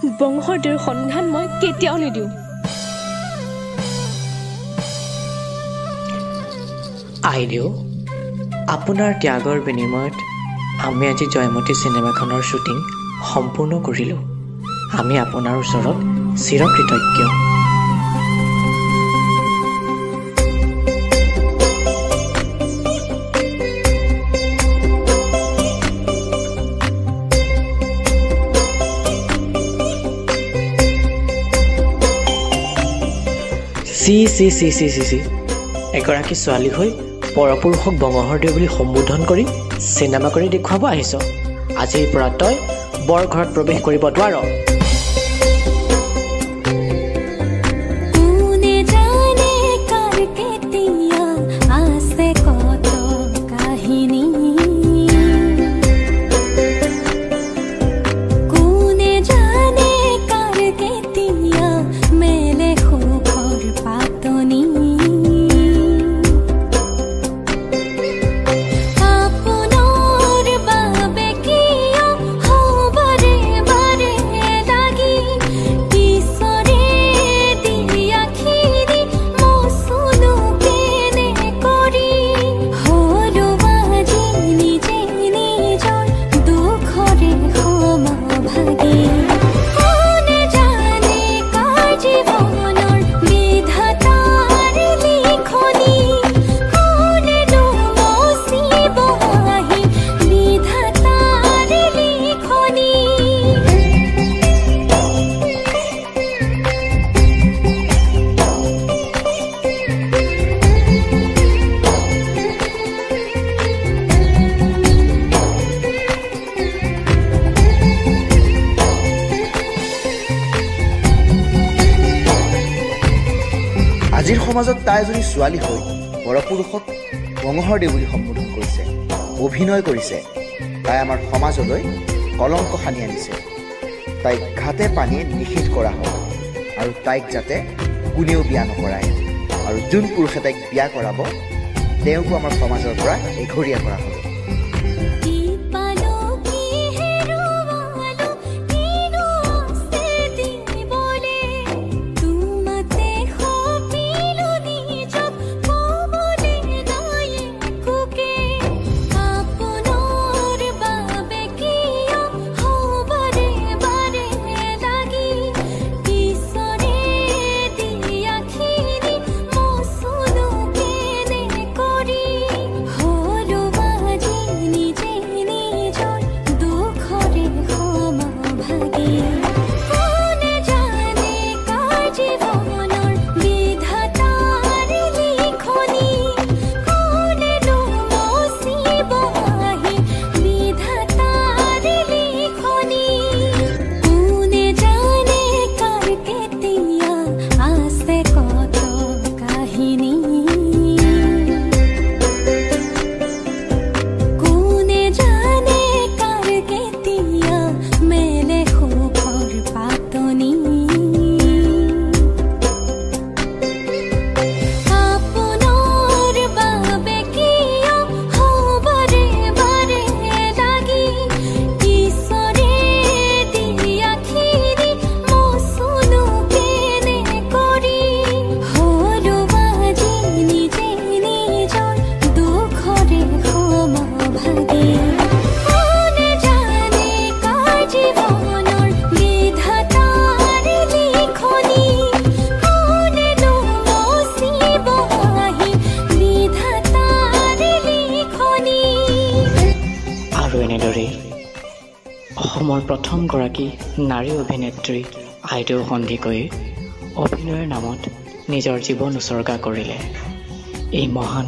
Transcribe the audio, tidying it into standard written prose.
বংশৰ সন্ধান মই কেতিয়াও নিদিওঁ। আইদেউ, আপোনাৰ ত্যাগৰ বিনিময়ত আমি আজি জয়মতী চিনেমাখনৰ শ্বুটিং সম্পূৰ্ণ কৰিলোঁ। আমি আপোনাৰ ওচৰত চিৰকৃতজ্ঞ। চি এগৰাকী ছোৱালী হৈ পৰপুৰুষক বঙহৰদেউ বুলি সম্বোধন কৰি চিনেমা কৰি দেখুৱাব আহিছ। আজিৰ পৰা তই বৰ ঘৰত প্ৰৱেশ কৰিব নোৱাৰ। আজিৰ সমাজত তাই এজনী ছোৱালী হৈ পৰপুৰুষক বঙহৰদেউ বুলি সম্বোধন কৰিছে, অভিনয় কৰিছে। তাই আমাৰ সমাজলৈ কলংক সানি আনিছে। তাইক ঘাটে পানীয়ে নিষেধ কৰা হয় আৰু তাইক যাতে কোনেও বিয়া নকৰায়, আৰু যোন পুৰুষে তাইক বিয়া কৰাব তেওঁকো আমাৰ সমাজৰ পৰা এঘৰীয়া কৰা হ'ব। অসমৰ প্ৰথমগৰাকী নাৰী অভিনেত্ৰী আইদেউ সন্দিকৈয়ে অভিনয়ৰ নামত নিজৰ জীৱন উচৰ্গা কৰিলে। এই মহান